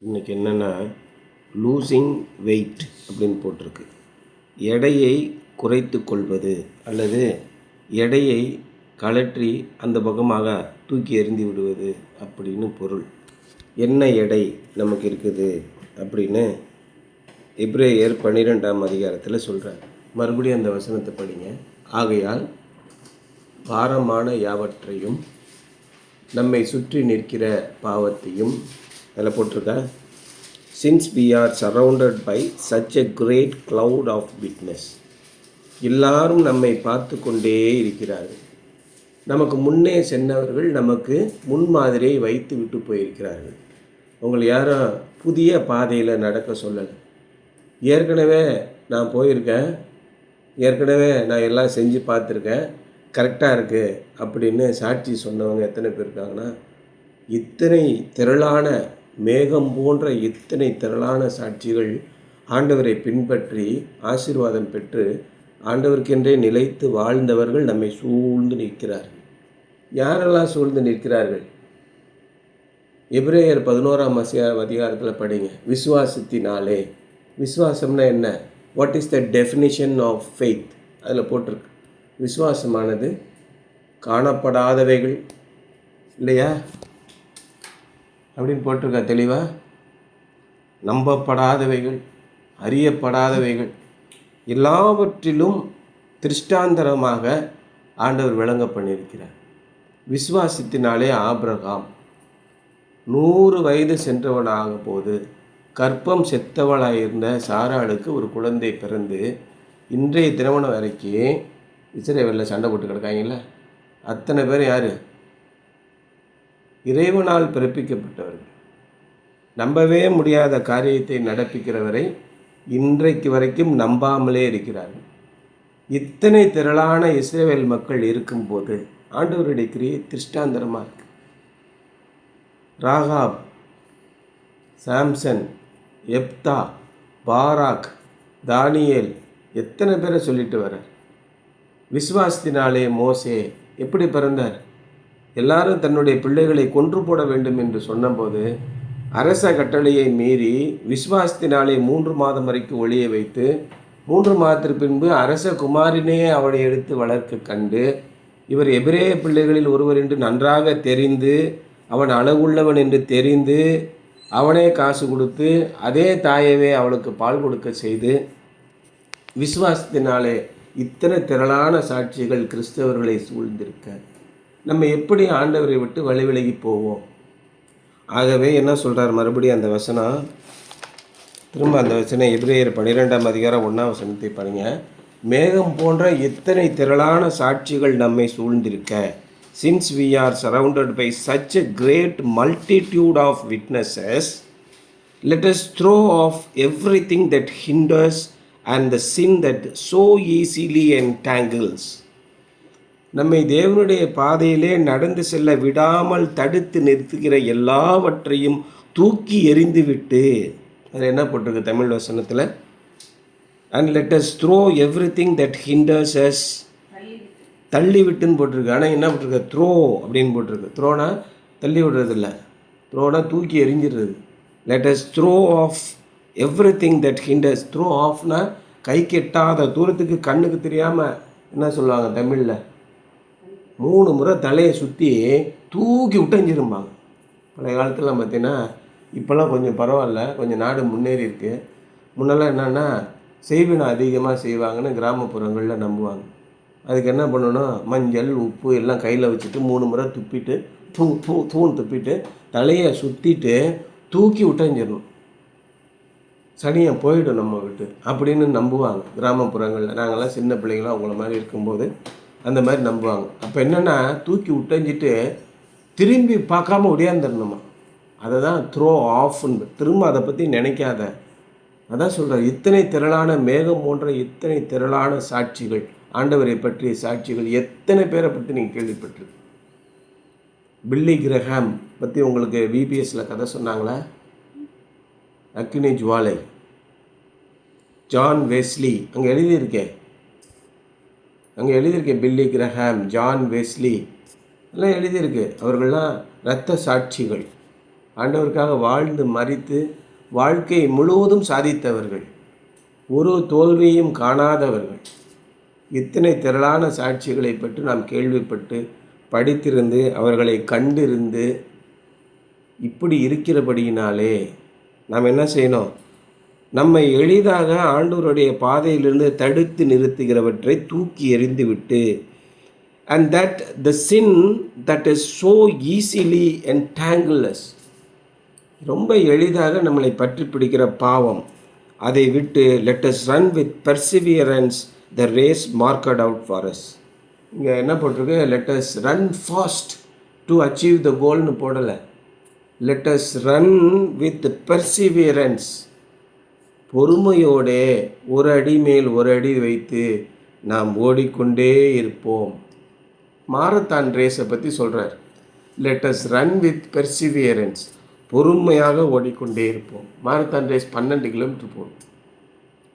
இன்றைக்கி என்னென்னா losing wait அப்படின்னு போட்டிருக்கு. எடையை குறைத்து கொள்வது அல்லது எடையை கழற்றி அந்த பக்கமாக தூக்கி எறிந்து விடுவது அப்படின்னு பொருள். என்ன எடை நமக்கு இருக்குது அப்படின்னு எபிரேயர் 12ஆம் அதிகாரத்தில் சொல்கிறார். மறுபடியும் அந்த வசனத்தை படிங்க. ஆகையால் பாரமான யாவற்றையும் நம்மை சுற்றி நிற்கிற பாவத்தையும் அதில் போட்டிருக்கா. Since we are surrounded by such a great cloud of witness. எல்லாரும் நம்மை பார்த்து கொண்டே இருக்கிறார்கள். நமக்கு முன்னே சென்றவர்கள் நமக்கு முன்மாதிரியை வைத்து விட்டு போயிருக்கிறார்கள். உங்களை யாரும் புதிய பாதையில் நடக்க சொல்லலை. ஏற்கனவே நான் போயிருக்கேன், ஏற்கனவே நான் எல்லாம் செஞ்சு பார்த்துருக்கேன், கரெக்டாக இருக்குது அப்படின்னு சாட்சி சொன்னவங்க எத்தனை பேர் இருக்காங்கன்னா, இத்தனை திரளான மேகம் போன்ற இத்தனை திரளான சாட்சிகள் ஆண்டவரை பின்பற்றி ஆசீர்வாதம் பெற்று ஆண்டவருக்கென்றே நிலைத்து வாழ்ந்தவர்கள் நம்மை சூழ்ந்து நிற்கிறார்கள். யாரெல்லாம் சூழ்ந்து நிற்கிறார்கள்? எபிரேயர் 11ஆம் அதிகாரத்தில் படிங்க. விசுவாசத்தினாலே. விசுவாசம்னா என்ன? What is the definition of faith? அதில் போட்டிருக்கு. விசுவாசமானது காணப்படாதவைகள் இல்லையா அப்படின்னு போட்டிருக்கா தெளிவாக. நம்பப்படாதவைகள், அறியப்படாதவைகள் எல்லாவற்றிலும் திருஷ்டாந்தரமாக ஆண்டவர் விளங்க பண்ணியிருக்கிறார். விசுவாசத்தினாலே ஆபிரகாம் 100 வயது சென்றவனாக போது கற்பம் செத்தவளாயிருந்த சாராளுக்கு ஒரு குழந்தை பிறந்து இன்றைய திருமணம் வரைக்கும் இஸ்ரவேலில் சண்டை போட்டு கிடக்காங்கல்ல, அத்தனை பேர் யார்? இறைவனால் பிறப்பிக்கப்பட்டவர்கள். நம்பவே முடியாத காரியத்தை நடப்பிக்கிறவரை இன்றைக்கு வரைக்கும் நம்பாமலே இருக்கிறார்கள். இத்தனை திரளான இஸ்ரவேல் மக்கள் இருக்கும்போது ஆண்டவருடைய கிரியை திருஷ்டாந்தரமாக இருக்கு. ராகாப், சாம்சன், எப்தா, பாராக், தானியேல் எத்தனை பேரை சொல்லிட்டு வர்றார். விசுவாசத்தினாலே மோசே எப்படி பிறந்தார்? எல்லாரும் தன்னுடைய பிள்ளைகளை கொன்று போட வேண்டும் என்று சொன்னபோது அரச கட்டளையை மீறி விசுவாசத்தினாலே 3 மாதம் வரைக்கும் ஒளிய வைத்து 3 மாதத்திற்கு பின்பு அரச குமாரினே அவளை எடுத்து வளர்க்க கண்டு இவர் எபிரேய பிள்ளைகளில் ஒருவர் என்று நன்றாக தெரிந்து அவன் அழகுள்ளவன் என்று தெரிந்து அவனே காசு கொடுத்து அதே தாயவே அவளுக்கு பால் கொடுக்க செய்து விசுவாசத்தினாலே இத்தனை திரளான சாட்சிகள் கிறிஸ்தவர்களை சூழ்ந்திருக்க நம்ம எப்படி ஆண்டவரை விட்டு விலகி போவோம்? ஆகவே என்ன சொல்கிறார் மறுபடியும் அந்த வசனம், திரும்ப அந்த வசனம் எபிரேயர் 12ஆம் அதிகாரம் 1ஆம் வசனத்தை பாருங்க. மேகம் போன்ற எத்தனை திரளான சாட்சிகள் நம்மை சூழ்ந்திருக்க, since we are surrounded by such a great multitude of witnesses, let us throw off everything that hinders and the sin that so easily entangles. நம்மை தேவனுடைய பாதையிலே நடந்து செல்ல விடாமல் தடுத்து நிறுத்துகிற எல்லாவற்றையும் தூக்கி எறிந்துவிட்டு, அதில் என்ன போட்டிருக்கு தமிழ் வசனத்தில்? And let us throw everything that hinders us. தள்ளிவிட்டுன்னு போட்டிருக்கு. ஆனால் என்ன போட்டிருக்கு? த்ரோ அப்படின்னு போட்டிருக்கு. த்ரோனா தள்ளி விடுறது இல்லை, த்ரோனா தூக்கி எறிஞ்சிடுறது. Let us throw off everything that hinders. Throw ஆஃப்னா கை கெட்டாத தூரத்துக்கு கண்ணுக்கு தெரியாமல் என்ன சொல்லுவாங்க தமிழில்? 3 முறை தலையை சுற்றி தூக்கி விட்டஞ்சிருப்பாங்க. பழைய காலத்தில் பார்த்தீங்கன்னா, இப்போல்லாம் கொஞ்சம் பரவாயில்ல, கொஞ்சம் நாடு முன்னேறி இருக்குது. முன்னெல்லாம் என்னென்னா செய்வினை அதிகமாக செய்வாங்கன்னு கிராமப்புறங்களில் நம்புவாங்க. அதுக்கு என்ன பண்ணணும்? மஞ்சள் உப்பு எல்லாம் கையில் வச்சுட்டு 3 முறை துப்பிட்டு தூண் துப்பிட்டு தலையை சுற்றிட்டு தூக்கி விட்டஞ்சிடணும், சனியை போயிடும் நம்ம விட்டு அப்படின்னு நம்புவாங்க கிராமப்புறங்களில். நாங்கள்லாம் சின்ன பிள்ளைங்களாம் அவங்கள மாதிரி இருக்கும்போது அந்த மாதிரி நம்புவாங்க. அப்போ என்னென்னா தூக்கி விட்டஞ்சிட்டு திரும்பி பார்க்காம ஒடியாந்துடணுமா. அதை தான் த்ரோ ஆஃப்னு. திரும்ப அதை பற்றி நினைக்காத. அதான் சொல்கிறார், இத்தனை திரளான மேகம் போன்ற இத்தனை திரளான சாட்சிகள், ஆண்டவரை பற்றிய சாட்சிகள் எத்தனை பேரை பற்றி நீங்கள் கேள்விப்பட்டிருக்கு. பில்லி கிரஹாம் பற்றி உங்களுக்கு விபிஎஸ்சில் கதை சொன்னாங்களா? அக்னி ஜுவாலை. ஜான் வெஸ்லி அங்கே எழுதியிருக்கேன், பில்லி கிரஹாம், ஜான் வெஸ்லி எல்லாம் எழுதியிருக்கு. அவர்கள்லாம் இரத்த சாட்சிகள். ஆண்டவருக்காக வாழ்ந்து மரித்து வாழ்க்கை முழுவதும் சாதித்தவர்கள், ஒரு தோல்வியும் காணாதவர்கள். இத்தனை திரளான சாட்சிகளை பற்றி நாம் கேள்விப்பட்டு படித்திருந்து அவர்களை கண்டிருந்து இப்படி இருக்கிறபடியினாலே நாம் என்ன செய்யணும்? நம்மை எளிதாக ஆண்டவருடைய பாதையிலிருந்து தடுத்து நிறுத்துகிறவற்றை தூக்கி எறிந்துவிட்டு, and that the sin that is so easily entangle us, ரொம்ப எளிதாக நம்மளை பற்றி பிடிக்கிற பாவம், அதை விட்டு let us run with perseverance the race marked out for us. இங்கே என்ன போட்டிருக்கு? let us run fast to achieve the goalனு போடலை. let us run with perseverance, பொறுமையோடே ஒரு அடி மேல் ஒரு அடி வைத்து நாம் ஓடிக்கொண்டே இருப்போம். மாரத்தான் ரேஸை பற்றி சொல்கிறார். let us run with perseverance, பொறுமையாக ஓடிக்கொண்டே இருப்போம். மாரத்தான் ரேஸ் 12 கிலோமீட்டர் போகும்.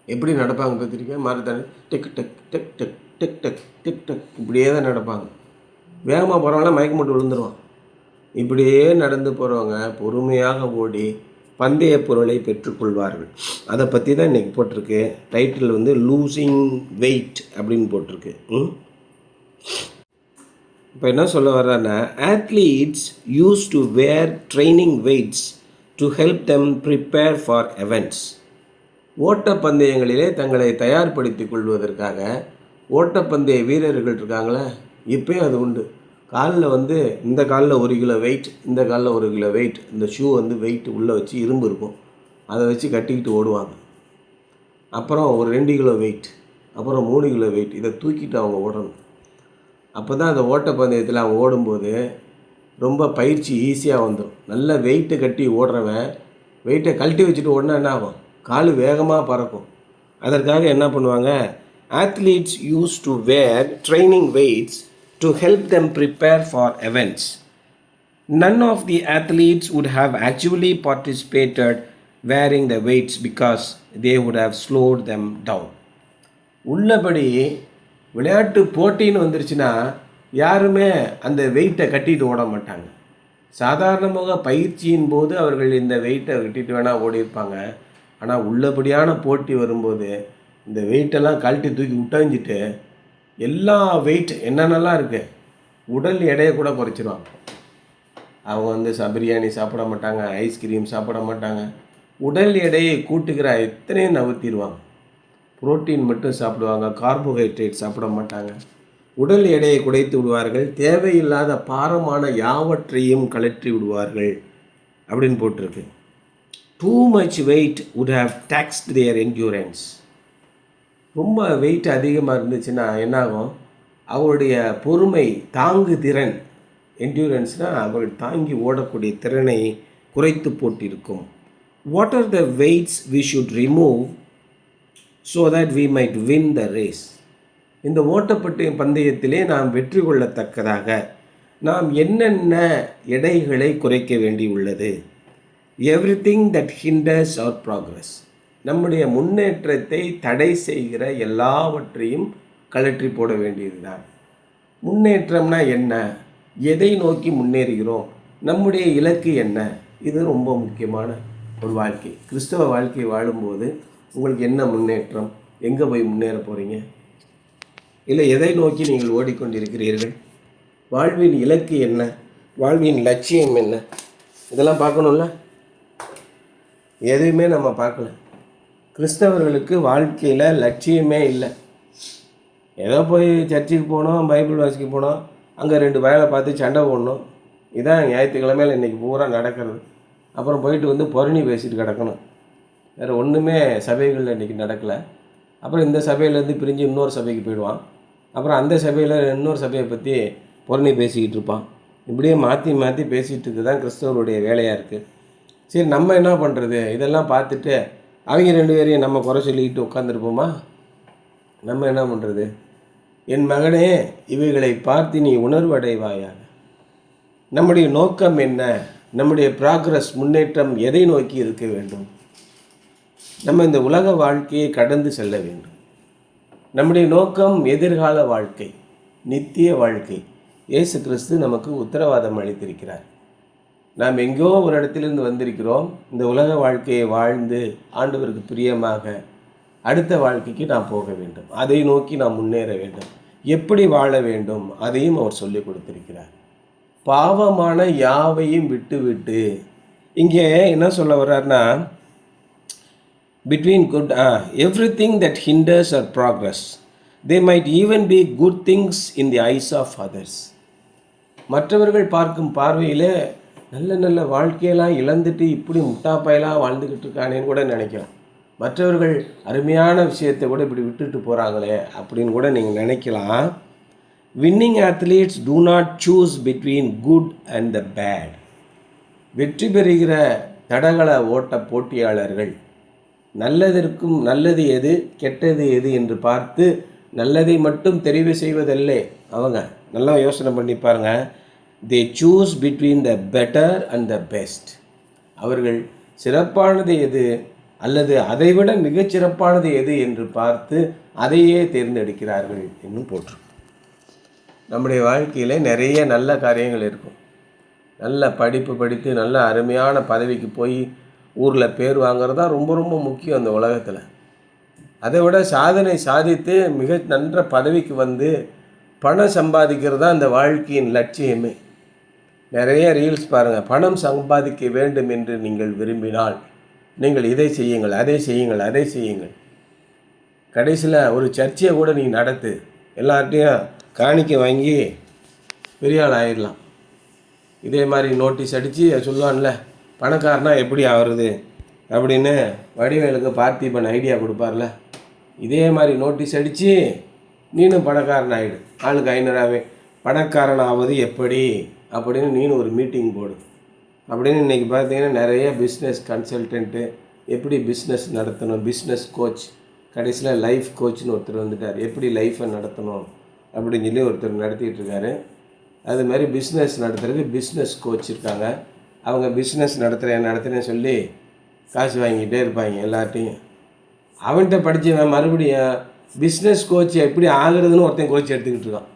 எப்படி நடப்பாங்க பார்த்துருக்கேன்? Marathon tech tech tech tech tech tech tech tech இப்படியே தான் நடப்பாங்க. வேகமாக போகிறவங்களாம் மயக்கம் போட்டு விழுந்துருவான். இப்படியே நடந்து போகிறவங்க பொறுமையாக ஓடி பந்தய பொருளை பெற்றுக்கொள்வார்கள். அதை பற்றி தான் இன்றைக்கி போட்டிருக்கு. டைட்டில் வந்து லூசிங் வெயிட் அப்படின்னு போட்டிருக்கு. இப்போ என்ன சொல்ல வர்றாருன்னா, athletes used to wear training weights to help them prepare for events. ஓட்டப்பந்தயங்களிலே தங்களை தயார்படுத்திக் கொள்வதற்காக ஓட்டப்பந்தய வீரர்கள் இருக்காங்களே, இப்போயும் அது உண்டு. காலில் வந்து இந்த காலில் 1 கிலோ வெயிட், இந்த காலில் 1 கிலோ வெயிட், இந்த ஷூ வந்து வெயிட் உள்ளே வச்சு இரும்பு இருக்கும், அதை வச்சு கட்டிக்கிட்டு ஓடுவாங்க. அப்புறம் ஒரு 2 கிலோ வெயிட், அப்புறம் 3 கிலோ வெயிட், இதை தூக்கிட்டு அவங்க ஓடணும். அப்போ தான் அந்த ஓட்டப்பந்தயத்தில் அவங்க ஓடும்போது ரொம்ப பயிற்சி ஈஸியாக வந்துடும். நல்ல வெயிட்டை கட்டி ஓடுறவன் வெயிட்டை கழட்டி வச்சுட்டு ஓடினா என்ன ஆகும்? கால் வேகமாக பறக்கும். அதற்காக என்ன பண்ணுவாங்க? athletes used to wear training weights to help them prepare for events. None of the athletes would have actually participated wearing the weights because they would have slowed them down. உள்ளபடி விளையாட்டு போட்டின்னு வந்துருச்சுன்னா யாருமே அந்த வெயிட்டை கட்டிட்டு ஓட மாட்டாங்க. சாதாரணமாக பயிற்சியின் போது அவர்கள் இந்த வெயிட்டை கட்டிட்டு வேணால் ஓடிருப்பாங்க. ஆனால் உள்ளபடியான போட்டி வரும்போது இந்த வெயிட்டெல்லாம் கழட்டி தூக்கி விட்டாஞ்சிட்டு எல்லா வெயிட் என்னென்னலாம் இருக்குது உடல் எடையை கூட குறைச்சிருவாங்க. அவங்க வந்து பிரியாணி சாப்பிட மாட்டாங்க, ஐஸ்கிரீம் சாப்பிட மாட்டாங்க. உடல் எடையை கூட்டுகிற எத்தனையும் நவுத்திடுவாங்க. புரோட்டீன் மட்டும் சாப்பிடுவாங்க, கார்போஹைட்ரேட் சாப்பிட மாட்டாங்க. உடல் எடையை குறைத்து விடுவார்கள். தேவையில்லாத பாரமான யாவற்றையும் கழற்றி விடுவார்கள் அப்படின்னு போட்டிருக்கு. Too much weight would have taxed their endurance. ரொம்ப வெயிட் அதிகமாக இருந்துச்சுன்னா என்னாகும்? அவருடைய பொறுமை தாங்கு திறன், என்டியூரன்ஸ்னால் அவர்கள் தாங்கி ஓடக்கூடிய திறனை குறைத்து போட்டிருக்கும். What are the weights we should remove so that we might win the race? இந்த ஓட்டப்பட்ட பந்தயத்திலே நாம் வெற்றி கொள்ளத்தக்கதாக நாம் என்னென்ன எடைகளை குறைக்க வேண்டியுள்ளது? Everything that hinders our progress, நம்முடைய முன்னேற்றத்தை தடை செய்கிற எல்லாவற்றையும் கழற்றி போட வேண்டியதுதான். முன்னேற்றம்னா என்ன? எதை நோக்கி முன்னேறுகிறோம்? நம்முடைய இலக்கு என்ன? இது ரொம்ப முக்கியமான ஒரு வாழ்க்கை. கிறிஸ்தவ வாழ்க்கை வாழும்போது உங்களுக்கு என்ன முன்னேற்றம்? எங்கே போய் முன்னேற போகிறீங்க? இல்லை எதை நோக்கி நீங்கள் ஓடிக்கொண்டிருக்கிறீர்கள்? வாழ்வின் இலக்கு என்ன? வாழ்வின் லட்சியம் என்ன? இதெல்லாம் பார்க்கணும்ல. எதுவுமே நம்ம பார்க்கல. கிறிஸ்தவர்களுக்கு வாழ்க்கையில் லட்சியமே இல்லை. ஏதோ போய் சர்ச்சுக்கு போனோம், பைபிள் வாசிக்க போனோம், அங்கே 2 வயலை பார்த்து சண்டை போடணும். இதான் ஞாயிற்றுக்கிழமையில் இன்றைக்கி பூரா நடக்கிறது. அப்புறம் போயிட்டு வந்து பொருணி பேசிட்டு கிடக்கணும். வேறு ஒன்றுமே சபைகளில் இன்றைக்கி நடக்கலை. அப்புறம் இந்த சபையிலேருந்து பிரிஞ்சு இன்னொரு சபைக்கு போயிடுவான். அப்புறம் அந்த சபையில் இன்னொரு சபையை பற்றி பொருணி பேசிக்கிட்டு இருப்பான். இப்படியே மாற்றி மாற்றி பேசிகிட்டு இருக்குது தான் கிறிஸ்தவருடைய வேலையாக இருக்குது. சரி, நம்ம என்ன பண்ணுறது? இதெல்லாம் பார்த்துட்டு அவங்க 2 பேரையும் நம்ம குறை சொல்லிக்கிட்டு உட்காந்துருப்போமா? நம்ம என்ன பண்ணுறது? என் மகனே, இவைகளை பார்த்து நீ உணர்வடைவாயாக. நம்முடைய நோக்கம் என்ன? நம்முடைய ப்ராக்ரஸ், முன்னேற்றம் எதை நோக்கி இருக்க வேண்டும்? நம்ம இந்த உலக வாழ்க்கையை கடந்து செல்ல வேண்டும். நம்முடைய நோக்கம் எதிர்கால வாழ்க்கை, நித்திய வாழ்க்கை. இயேசு கிறிஸ்து நமக்கு உத்தரவாதம் அளித்திருக்கிறார். நாம் எங்கோ ஒரு இடத்திலிருந்து வந்திருக்கிறோம். இந்த உலக வாழ்க்கையை வாழ்ந்து ஆண்டவருக்கு பிரியமாக அடுத்த வாழ்க்கைக்கு நாம் போக வேண்டும். அதை நோக்கி நாம் முன்னேற வேண்டும். எப்படி வாழ வேண்டும் அதையும் அவர் சொல்லி கொடுத்திருக்கிறார். பாவமான யாவையும் விட்டு இங்கே என்ன சொல்ல வர்றாருன்னா, between good everything that hinders our progress, they might even be good things in the eyes of others. மற்றவர்கள் பார்க்கும் பார்வையில் நல்ல நல்ல வாழ்க்கையெல்லாம் இழந்துட்டு இப்படி முட்டாப்பாயெல்லாம் வாழ்ந்துக்கிட்டு இருக்கானேன்னு கூட நினைக்கலாம். மற்றவர்கள் அருமையான விஷயத்தை கூட இப்படி விட்டுட்டு போகிறாங்களே அப்படின்னு கூட நீங்கள் நினைக்கலாம். Winning athletes do not choose between good and the bad. வெற்றி பெறுகிற தடகள ஓட்ட போட்டியாளர்கள் நல்லதற்கும் நல்லது எது கெட்டது எது என்று பார்த்து நல்லதை மட்டும் தெரிவு செய்வதில்லை. அவங்க நல்லா யோசனை பண்ணி பாருங்க. they choose between the better and the best. அவர்கள் சிறப்பானது எது அல்லது அதைவிட மிகச்சிறப்பானது எது என்று பார்த்து அதையே தேர்ந்தெடுக்கிறார்கள் என்னும் போற்று. நம்முடைய வாழ்க்கையில் நிறைய நல்ல காரியங்கள் இருக்கும். நல்ல படிப்பு படித்து நல்ல அருமையான பதவிக்கு போய் ஊரில் பேர் வாங்கிறது தான் ரொம்ப ரொம்ப முக்கியம் அந்த உலகத்தில். அதை விட சாதனை சாதித்து மிக நன்ற பதவிக்கு வந்து பணம் சம்பாதிக்கிறது தான் அந்த வாழ்க்கையின் லட்சியமே. நிறைய ரீல்ஸ் பாருங்கள். பணம் சம்பாதிக்க வேண்டும் என்று நீங்கள் விரும்பினால் நீங்கள் இதை செய்யுங்கள், அதை செய்யுங்கள், அதை செய்யுங்கள். கடைசியில் ஒரு சர்ச்சையை கூட நீ நடத்து, எல்லார்ட்டையும் காணிக்க வாங்கி பெரிய ஆள் ஆயிடலாம். இதே மாதிரி நோட்டீஸ் அடித்து சொல்லுவான்ல, பணக்காரனா எப்படி ஆகிறது அப்படின்னு வடிவேலுக்கு பார்த்திபன் ஐடியா கொடுப்பார்ல. இதே மாதிரி நோட்டீஸ் அடித்து நீனும் பணக்காரன் ஆகிடு, ஆளுக்கு 500 பணக்காரன் ஆவது எப்படி அப்படின்னு நீனும் ஒரு மீட்டிங் போடு அப்படின்னு. இன்றைக்கி பார்த்தீங்கன்னா நிறைய பிஸ்னஸ் கன்சல்டன்ட்டு எப்படி பிஸ்னஸ் நடத்தணும், பிஸ்னஸ் கோச், கடைசியில் லைஃப் கோச்னு ஒருத்தர் வந்துட்டார். எப்படி லைஃப்பை நடத்தணும் அப்படின்னு சொல்லி ஒருத்தர் நடத்திட்டு இருக்காரு. அது மாதிரி பிஸ்னஸ் நடத்துறதுக்கு பிஸ்னஸ் கோச் இருக்காங்க. அவங்க பிஸ்னஸ் நடத்துகிறேன்னு சொல்லி காசு வாங்கிக்கிட்டே இருப்பாங்க எல்லார்ட்டையும். அவன்கிட்ட படித்தவன் மறுபடியும் பிஸ்னஸ் கோச் எப்படி ஆகுறதுன்னு ஒருத்தன் கோச் எடுத்துக்கிட்டு இருக்கான்.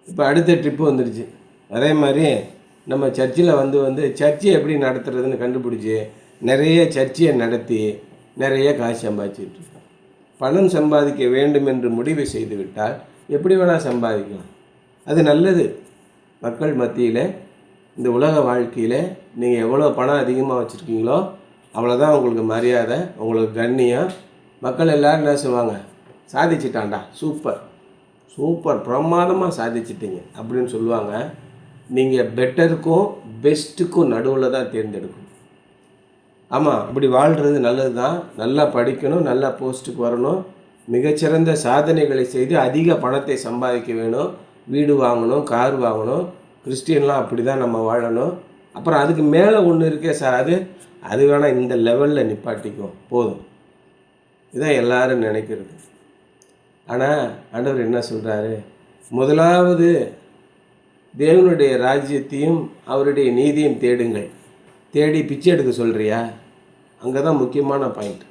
இப்போ அடுத்த ட்ரிப்பு வந்துடுச்சு. அதே மாதிரி நம்ம சர்ச்சில் வந்து சர்ச்சை எப்படி நடத்துறதுன்னு கண்டுபிடிச்சி நிறைய சர்ச்சையை நடத்தி நிறைய காசு சம்பாதிச்சிட்டு இருக்கோம். பணம் சம்பாதிக்க வேண்டும் என்று முடிவு செய்து விட்டால் எப்படி வேணால் சம்பாதிக்கலாம். அது நல்லது. மக்கள் மத்தியில் இந்த உலக வாழ்க்கையில் நீங்கள் எவ்வளோ பணம் அதிகமாக வச்சுருக்கீங்களோ அவ்வளோதான் உங்களுக்கு மரியாதை, உங்களுக்கு கண்ணியம். மக்கள் எல்லோரும் என்ன சொல்லுவாங்க, சாதிச்சிட்டான்டா, சூப்பர் சூப்பர் பிரமாதமாக சாதிச்சிட்டிங்க அப்படின்னு சொல்லுவாங்க. நீங்கள் பெட்டருக்கும் பெஸ்ட்டுக்கும் நடுவில் தான் தேர்ந்தெடுக்கணும். ஆமாம், அப்படி வாழ்கிறது நல்லது தான். நல்லா படிக்கணும், நல்லா போஸ்ட்டுக்கு வரணும், மிகச்சிறந்த சாதனைகளை செய்து அதிக பணத்தை சம்பாதிக்க வேணும், வீடு வாங்கணும், கார் வாங்கணும். கிறிஸ்டியன்லாம் அப்படி தான் நம்ம வாழணும். அப்புறம் அதுக்கு மேலே ஒன்று இருக்கே சார், அது வேணால் இந்த லெவலில் நிப்பாட்டிக்கும் போதும். இதான் எல்லாரும் நினைக்கிறது. ஆனால் ஆண்டவர் என்ன சொல்கிறாரு, முதலாவது தேவனுடைய ராஜ்யத்தையும் அவருடைய நீதியும் தேடுங்கள். தேடி பிச்சை எடுக்க சொல்கிறியா? அங்கே தான் முக்கியமான பாயிண்ட்.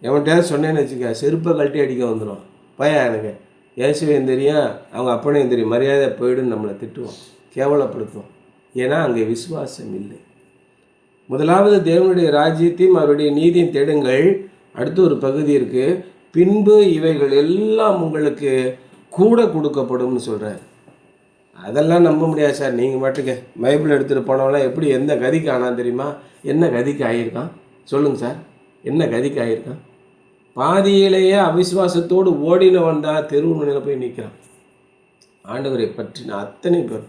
எவன்கிட்ட சொன்னேன்னு வச்சுக்க, செருப்பை கழட்டி அடிக்க வந்துடும். பையன் எனக்கு இயேசுவையும் தெரியும், அவங்க அப்பனையும் தெரியும், மரியாதை போயிடுன்னு நம்மளை திட்டுவோம், கேவலப்படுத்துவோம். ஏன்னா அங்கே விசுவாசம் இல்லை. முதலாவது தேவனுடைய ராஜ்யத்தையும் அவருடைய நீதியும் தேடுங்கள். அடுத்து ஒரு பகுதி இருக்குது, பின்பு இவைகள் எல்லாம் உங்களுக்கு கூட கொடுக்கப்படும்னு சொல்கிறார். அதெல்லாம் நம்ப முடியாது சார். நீங்கள் மட்டுக்கு பைபிள் எடுத்துகிட்டு போனவெல்லாம் எப்படி எந்த கதிக்கு ஆனான் தெரியுமா? என்ன கதிக்கு ஆகியிருக்கான் சொல்லுங்கள் சார், என்ன கதிக்கு ஆகியிருக்கான்? பாதியிலேயே அவிசுவாசத்தோடு ஓடினவன் தான் தெருவு முனையில் போய் நிற்கிறான். ஆண்டவரை பற்றின அத்தனை பேர்.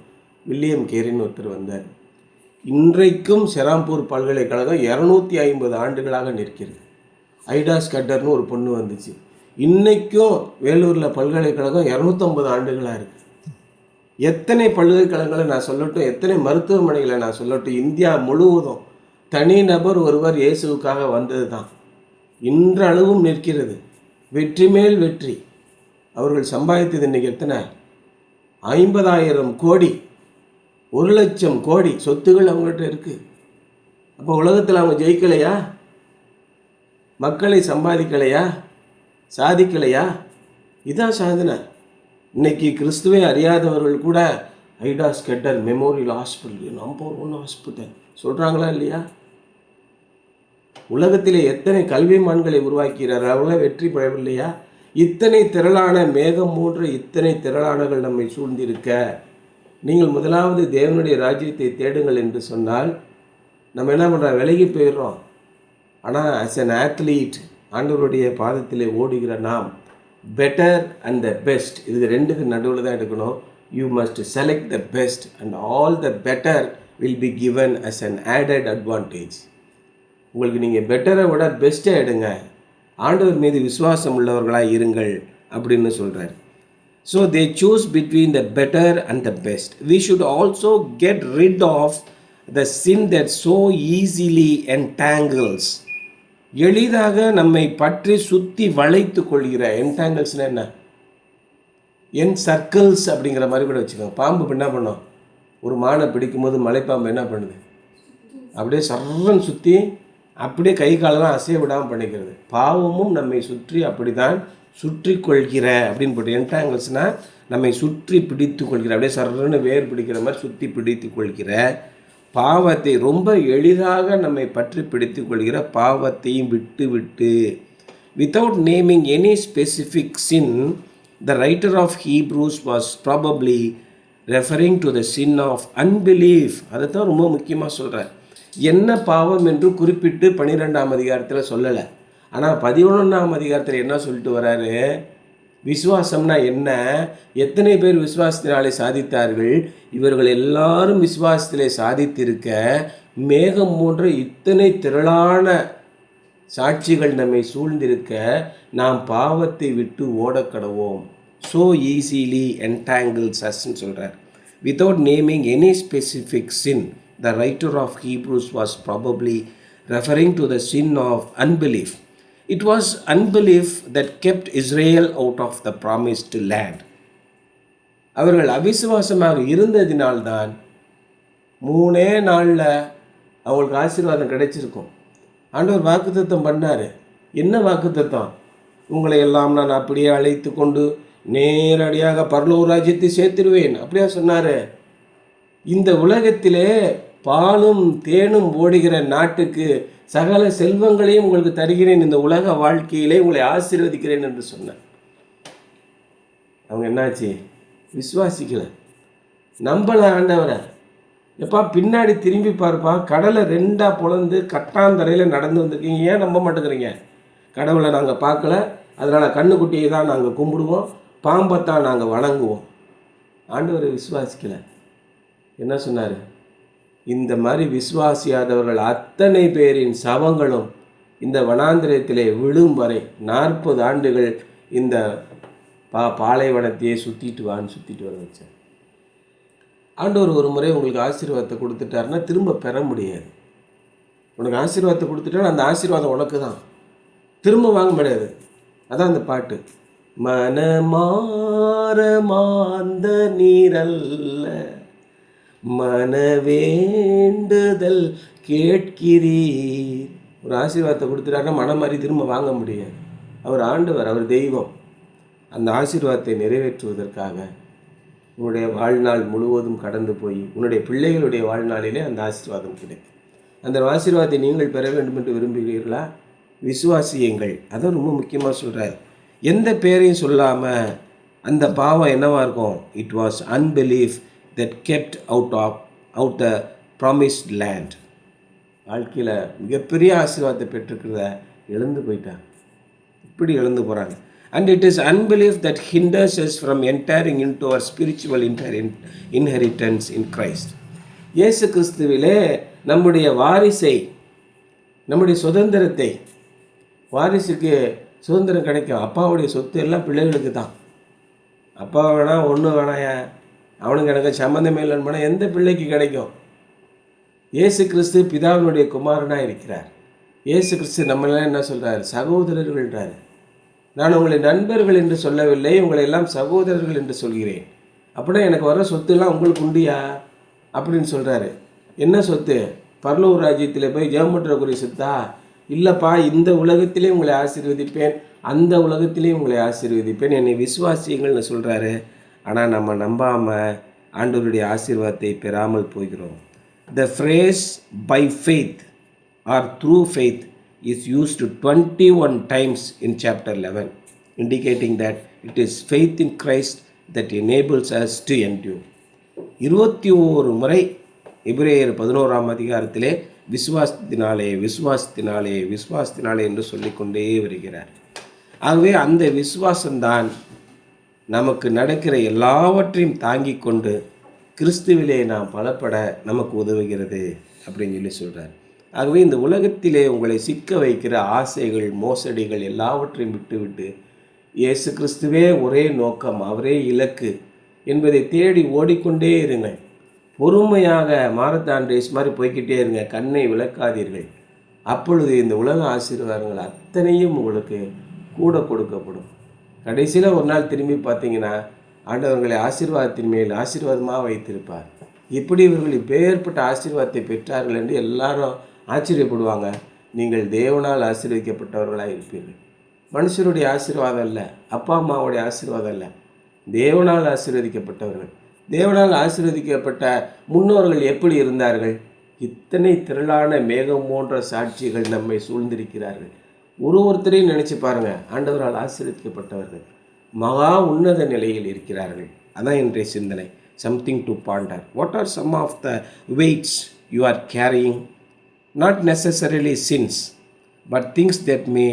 வில்லியம் கேரின்னு ஒருத்தர் வந்தார். இன்றைக்கும் செராம்பூர் பல்கலைக்கழகம் 250 ஆண்டுகளாக நிற்கிறது. ஐடா ஸ்கட்டர்னு ஒரு பொண்ணு வந்துச்சு. இன்றைக்கும் வேலூரில் பல்கலைக்கழகம் 250 ஆண்டுகளாக இருக்குது. எத்தனை பல்கலைக்கழகங்களை நான் சொல்லட்டும், எத்தனை மருத்துவமனைகளை நான் சொல்லட்டும், இந்தியா முழுவதும் தனிநபர் ஒருவர் இயேசுவுக்காக வந்தது தான் இன்றளவும் நிற்கிறது. வெற்றி மேல் வெற்றி. அவர்கள் சம்பாதித்தது இன்றைக்கி எத்தனை? 50,000 கோடி, 1,00,000 கோடி சொத்துகள் அவங்கள்ட்ட இருக்குது. அப்போ உலகத்தில் அவங்க ஜெயிக்கலையா? மக்களை சம்பாதிக்கலையா? சாதிக்கலையா? இதான் சாதனை. இன்றைக்கி கிறிஸ்துவை அறியாதவர்கள் கூட ஐடா ஸ்கெட்டர் மெமோரியல் ஹாஸ்பிட்டல் நம்பர் 1 ஹாஸ்பிட்டல் சொல்கிறாங்களா இல்லையா? உலகத்திலே எத்தனை கல்விமான்களை உருவாக்கிறார், அவங்கள வெற்றி பெறவில்லையா? இத்தனை திரளான மேகம் போன்ற இத்தனை திரளானகள் நம்மை சூழ்ந்திருக்க, நீங்கள் முதலாவது தேவனுடைய ராஜ்யத்தை தேடுங்கள் என்று சொன்னால் நம்ம என்ன பண்ணுறோம்? விலகி போயிடுறோம். ஆனால் ஆஸ் அன் ஆத்லீட் ஆண்டவருடைய பாதத்திலே ஓடுகிற நாம் பெட்டர் அண்ட் த பெஸ்ட், இது ரெண்டுக்கு நடுவில் தான் எடுக்கணும். You must select the best and all the better will be given as an added advantage. உங்களுக்கு நீங்கள் பெட்டரை விட பெஸ்ட்டை எடுங்க, ஆண்டவர் மீது விசுவாசம் உள்ளவர்களாக இருங்கள் அப்படின்னு சொல்கிறார். So they choose between the better and the best. We should also get rid of the sin that so easily entangles. எளிதாக நம்மை பற்றி சுற்றி வளைத்து கொள்கிற, என்டாங்கிள்ஸ்னால் என்ன? என் சர்க்கிள்ஸ் அப்படிங்கிற மாதிரி கூட வச்சுக்கோங்க. பாம்பு என்ன பண்ணோம்? ஒரு மானை பிடிக்கும்போது மலைப்பாம்பு என்ன பண்ணுது? அப்படியே சர்வன் சுற்றி அப்படியே கை காலெல்லாம் அசைய விடாமல் பண்ணிக்கிறது. பாவமும் நம்மை சுற்றி அப்படி தான் சுற்றி கொள்கிற அப்படின்னு போட்டு, என்டாங்கிள்ஸ்னால் நம்மை சுற்றி பிடித்து கொள்கிற, அப்படியே சர்வன்னு வேர் பிடிக்கிற மாதிரி சுற்றி பிடித்து கொள்கிற பாவத்தை, ரொம்ப எளிதாக நம்மை பற்றி பிடித்து கொள்கிற பாவத்தையும் விட்டு விட்டு, without naming any specific sin, the writer of Hebrews was probably referring to the sin of unbelief. அதை தான் ரொம்ப முக்கியமாக சொல்கிறார். என்ன பாவம் என்று குறிப்பிட்டு 12ஆம் அதிகாரத்தில் சொல்லலை. ஆனால் 11ஆம் அதிகாரத்தில் என்ன சொல்லிட்டு வராரு? விசுவாசம்னா என்ன, எத்தனை பேர் விசுவாசத்தினாலே சாதித்தார்கள், இவர்கள் எல்லாரும் விசுவாசத்திலே சாதித்திருக்க மேகம் போன்ற இத்தனை திரளான சாட்சிகள் நம்மை சூழ்ந்திருக்க நாம் பாவத்தை விட்டு ஓடக்கடவோம். ஸோ ஈஸிலி என்டாங்கிள்ஸ் அஸ்ன்னு சொல்கிறார். Without naming any specific sin, the writer of Hebrews was probably referring to the sin of unbelief. It was unbelief that kept Israel out of the promised land. அவர்கள் அவிசுவாசமாக இருந்ததினால்தான் 3 நாளில் அவங்களுக்கு ஆசீர்வாதம் கிடைச்சிருக்கும். ஆண்டவர் வாக்குத்தத்தம் பண்ணார். என்ன வாக்குத்தத்தம்? உங்களை எல்லாம் நான் அப்படியே அழைத்து கொண்டு நேரடியாக பரலோக ராஜ்யத்தை சேர்த்திருவேன் அப்படியா சொன்னார். இந்த உலகத்திலே பாலும் தேனும் ஓடுகிற நாட்டுக்கு சகல செல்வங்களையும் உங்களுக்கு தருகிறேன், இந்த உலக வாழ்க்கையிலே உங்களை ஆசீர்வதிக்கிறேன் என்று சொன்னார். அவங்க என்னாச்சு? விசுவாசிக்கல, நம்பலை ஆண்டவரை. எப்பா பின்னாடி திரும்பி பார்ப்பா, கடலை 2ஆக பொளந்து கட்டாந்தரையில் நடந்து வந்திருக்கீங்க, ஏன் நம்ப மாட்டேங்கிறீங்க? கடவுளை நாங்கள் பார்க்கல, அதனால் கண்ணுக்குட்டியை தான் நாங்கள் கும்பிடுவோம், பாம்பைத்தான் நாங்கள் வணங்குவோம். ஆண்டவரை விசுவாசிக்கலை. என்ன சொன்னார்? இந்த மாதிரி விசுவாசியாதவர்கள் அத்தனை பேரின் சவங்களும் இந்த வனாந்திரத்திலே விழும் வரை 40 ஆண்டுகள் இந்த பாலைவனத்தையே சுற்றிட்டு வர வச்சார். ஆண்டவர் ஒரு முறை உங்களுக்கு ஆசீர்வாதத்தை கொடுத்துட்டாருன்னா திரும்ப பெற முடியாது. உனக்கு ஆசீர்வாதத்தை கொடுத்துட்டா அந்த ஆசீர்வாதம் உனக்கு தான், திரும்ப வாங்க முடியாது. அதான் அந்த பாட்டு, மனமார மாந்த நீரல்ல மனவேண்டுதல் கேட்கிறீர். ஒரு ஆசீர்வாதத்தை கொடுத்துட்டாருன்னா மனம் மாதிரி திரும்ப வாங்க முடியாது. அவர் ஆண்டவர், அவர் தெய்வம். அந்த ஆசீர்வாதத்தை நிறைவேற்றுவதற்காக உன்னுடைய வாழ்நாள் முழுவதும் கடந்து போய் உன்னுடைய பிள்ளைகளுடைய வாழ்நாளிலே அந்த ஆசீர்வாதம் கிடைக்கும். அந்த ஆசீர்வாதத்தை நீங்கள் பெற வேண்டும் என்று விரும்புகிறீர்களா? விசுவாசியுங்கள். அதான் ரொம்ப முக்கியமாக சொல்கிறார். எந்த பேரையும் சொல்லாமல் அந்த பாவம் என்னவாக இருக்கும்? It was unbelief that kept out the promised land. வாழ்க்கையில் மிகப்பெரிய ஆசீர்வாதத்தை பெற்றுக்கிறத இழந்து போயிட்டாங்க. இப்படி இழந்து போகிறாங்க. And it is unbelief that hinders us from entering into our spiritual inheritance in Christ. இயேசு கிறிஸ்துவிலே நம்முடைய வாரிசை, நம்முடைய சுதந்திரத்தை, வாரிசுக்கு சுதந்திரம் கிடைக்கும். அப்பாவுடைய சொத்து எல்லாம் பிள்ளைகளுக்கு தான். அப்பா வேணாம், ஒன்று வேணாயா, அவனுக்கு எனக்கு சம்மந்தமே இல்லைன்னு போனால் எந்த பிள்ளைக்கு கிடைக்கும்? இயேசு கிறிஸ்து பிதாவினுடைய குமாரனாக இருக்கிறார். இயேசு கிறிஸ்து நம்மளாம் என்ன சொல்கிறார்? சகோதரர்கள்ன்றார். நான் உங்களை நண்பர்கள் என்று சொல்லவில்லை, உங்களை எல்லாம் சகோதரர்கள் என்று சொல்கிறேன். அப்படின்னா எனக்கு வர சொத்துலாம் உங்களுக்கு உண்டியா அப்படின்னு சொல்கிறாரு. என்ன சொத்து? பரலோக ராஜ்யத்தில் போய் ஜெபமற்றக்குரிய சொத்தா? இல்லைப்பா, இந்த உலகத்திலே உங்களை ஆசீர்வதிப்பேன், அந்த உலகத்திலே உங்களை ஆசீர்வதிப்பேன், என்னை விசுவாசியங்கள்னு சொல்கிறாரு. ஆனால் நம்ம நம்பாமல் ஆண்டவருடைய ஆசீர்வாதத்தை பெறாமல் போகிறோம். The phrase by faith or through faith is used 21 times in chapter 11, indicating that it is faith in Christ that enables us to endure. 21 முறை எபிரேயர் 11ஆம் அதிகாரத்திலே விசுவாசத்தினாலே விசுவாசத்தினாலே விசுவாசத்தினாலே என்று சொல்லிக்கொண்டே வருகிறார். ஆகவே அந்த விசுவாசம்தான் நமக்கு நடக்கிற எல்லாவற்றையும் தாங்கி கொண்டு கிறிஸ்துவிலே நாம் பலப்பட நமக்கு உதவுகிறது அப்படின்னு சொல்லி சொல்கிறார். ஆகவே இந்த உலகத்திலே உங்களை சிக்க வைக்கிற ஆசைகள், மோசடிகள் எல்லாவற்றையும் விட்டுவிட்டு இயேசு கிறிஸ்துவே ஒரே நோக்கம், அவரே இலக்கு என்பதை தேடி ஓடிக்கொண்டே இருங்க. பொறுமையாக மாரத்தான் ரேஸ் மாதிரி போய்கிட்டே இருங்க. கண்ணை விளக்காதீர்கள். அப்பொழுது இந்த உலக ஆசீர்வாதங்கள் அத்தனையும் உங்களுக்கு கூட கொடுக்கப்படும். கடைசியில் ஒரு நாள் திரும்பி பார்த்தீங்கன்னா ஆண்டவர்களை ஆசீர்வாதத்தின் மேல் ஆசீர்வாதமாக வைத்திருப்பார். இப்படி இவர்கள் இப்பேற்பட்ட ஆசீர்வாதத்தை பெற்றார்கள் என்று எல்லாரும் ஆச்சரியப்படுவாங்க. நீங்கள் தேவனால் ஆசீர்வதிக்கப்பட்டவர்களாக இருப்பீர்கள். மனுஷருடைய ஆசீர்வாதம் இல்லை, அப்பா அம்மாவுடைய ஆசீர்வாதம் இல்லை, தேவனால் ஆசீர்வதிக்கப்பட்டவர்கள். தேவனால் ஆசீர்வதிக்கப்பட்ட முன்னோர்கள் எப்படி இருந்தார்கள்? இத்தனை திரளான மேகம் போன்ற சாட்சிகள் நம்மை சூழ்ந்திருக்கிறார்கள். ஒருத்தரையும் நினச்சி பாருங்கள், ஆண்டவரால் ஆசீர்வதிக்கப்பட்டவர்கள் மகா உன்னத நிலையில் இருக்கிறார்கள். அதான் இன்றைய சிந்தனை. Something to ponder. What are some of the weights you are carrying? Not necessarily sins, but things that may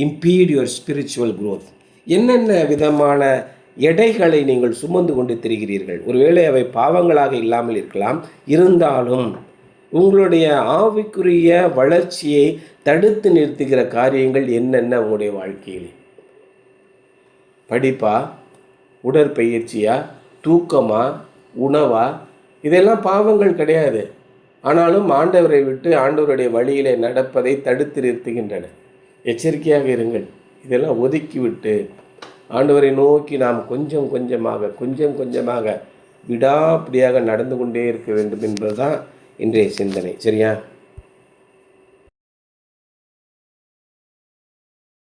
impede your spiritual growth. என்னென்ன விதமான எடைகளை நீங்கள் சுமந்து கொண்டு திரிகிறீர்கள்? ஒருவேளை அவை பாவங்களாக இல்லாமல் இருக்கலாம். இருந்தாலும் உங்களுடைய ஆவிக்குரிய வளர்ச்சியை தடுத்து நிறுத்துகிற காரியங்கள் என்னென்ன உங்களுடைய வாழ்க்கையில்? படிப்பா, உடற்பயிற்சியா, தூக்கமா, உணவா? இதெல்லாம் பாவங்கள் கிடையாது. ஆனாலும் ஆண்டவரை விட்டு ஆண்டவருடைய வழியிலே நடப்பதை தடுத்து நிறுத்துகின்றன. எச்சரிக்கையாக இருங்கள். இதெல்லாம் ஒதுக்கிவிட்டு ஆண்டவரை நோக்கி நாம் கொஞ்சம் கொஞ்சமாக விடாப்பிடியாக நடந்து கொண்டே இருக்க வேண்டும் என்பதுதான் இன்றைய சிந்தனை. சரியா?